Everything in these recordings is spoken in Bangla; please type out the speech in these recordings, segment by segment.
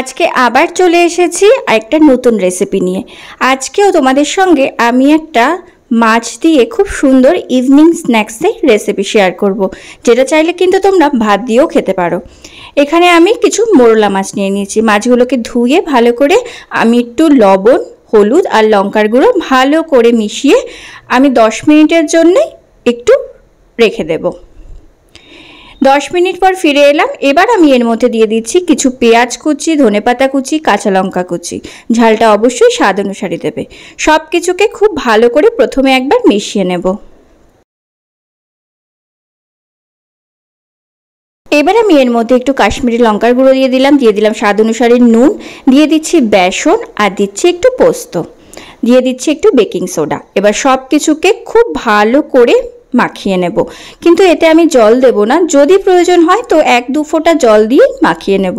আজকে আবার চলে এসেছি একটা নতুন রেসিপি নিয়ে। আজকেও তোমাদের সঙ্গে আমি একটা মাছ দিয়ে খুব সুন্দর ইভিনিং স্ন্যাক্সের রেসিপি শেয়ার করব, যেটা চাইলে কিন্তু তোমরা ভাত দিয়েও খেতে পারো। এখানে আমি কিছু মোরলা মাছ নিয়ে নিয়েছি। মাছগুলোকে ধুয়ে ভালো করে আমি একটু লবণ, হলুদ আর লঙ্কার গুঁড়ো ভালো করে মিশিয়ে আমি 10 মিনিটের জন্য একটু রেখে দেব। 10 মিনিট পর ফিরে এলাম। এবার আমি এর মধ্যে দিয়ে দিচ্ছি কিছু পেঁয়াজ কুচি, ধনেপাতা কুচি, কাঁচা লঙ্কা কুচি। ঝালটা অবশ্যই স্বাদ অনুসারে দেবে। সব কিছুকে খুব ভালো করে প্রথমে একবার মিশিয়ে নেব। এবার আমি এর মধ্যে একটু কাশ্মীরি লঙ্কার গুঁড়ো দিয়ে দিলাম স্বাদ অনুসারে নুন, দিয়ে দিচ্ছি বেসন আর দিচ্ছি একটু পোস্ত, দিয়ে দিচ্ছি একটু বেকিং সোডা। এবার সব কিছুকে খুব ভালো করে মাখিয়ে নেব, কিন্তু এতে আমি জল দেব না। যদি প্রয়োজন হয় তো 1-2 ফোঁটা জল দিয়ে মাখিয়ে নেব।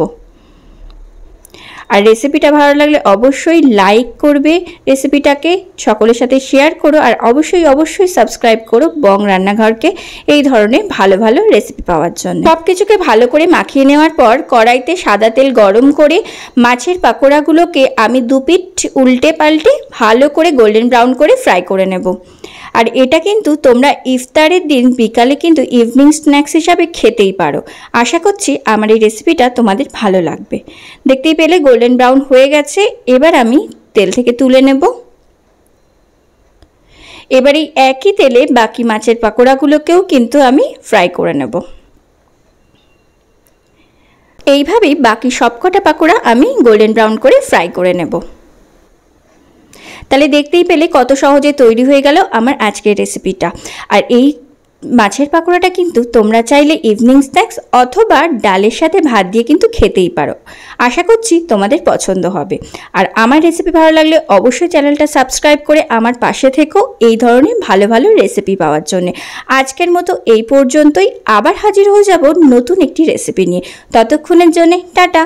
আর রেসিপিটা ভালো লাগলে অবশ্যই লাইক করবে, রেসিপিটাকে সকলের সাথে শেয়ার করো, আর অবশ্যই সাবস্ক্রাইব করো বং রান্নাঘরকে এই ধরনের ভালো ভালো রেসিপি পাওয়ার জন্য। সব কিছুকে ভালো করে মাখিয়ে নেওয়ার পর কড়াইতে সাদা তেল গরম করে মাছের পাকোড়াগুলোকে আমি 2 পিঠ উল্টে পাল্টে ভালো করে গোল্ডেন ব্রাউন করে ফ্রাই করে নেব। আর এটা কিন্তু তোমরা ইফতারের দিন বিকালে কিন্তু ইভিনিং স্ন্যাক্স হিসাবে খেতেই পারো। আশা করছি আমার এই রেসিপিটা তোমাদের ভালো লাগবে। দেখতেই পেলে গোল্ডেন ব্রাউন হয়ে গেছে। এবার আমি তেল থেকে তুলে নেব। এবার এই একই তেলে বাকি মাছের পাকোড়াগুলোকেও কিন্তু আমি ফ্রাই করে নেব। এইভাবেই বাকি সবকটা পাকোড়া আমি গোল্ডেন ব্রাউন করে ফ্রাই করে নেব। তাহলে দেখতেই পেলে কত সহজে তৈরি হয়ে গেল আমার আজকের রেসিপিটা। আর এই মাছের পাকোড়াটা কিন্তু তোমরা চাইলে ইভিনিং স্ন্যাক্স অথবা ডালের সাথে ভাত দিয়ে কিন্তু খেতেই পারো। আশা করছি তোমাদের পছন্দ হবে। আর আমার রেসিপি ভালো লাগলে অবশ্যই চ্যানেলটা সাবস্ক্রাইব করে আমার পাশে থেকো এই ধরনের ভালো ভালো রেসিপি পাওয়ার জন্য। আজকের মতো এই পর্যন্তই। আবার হাজির হয়ে যাব নতুন একটি রেসিপি নিয়ে। ততক্ষণের জন্য টাটা।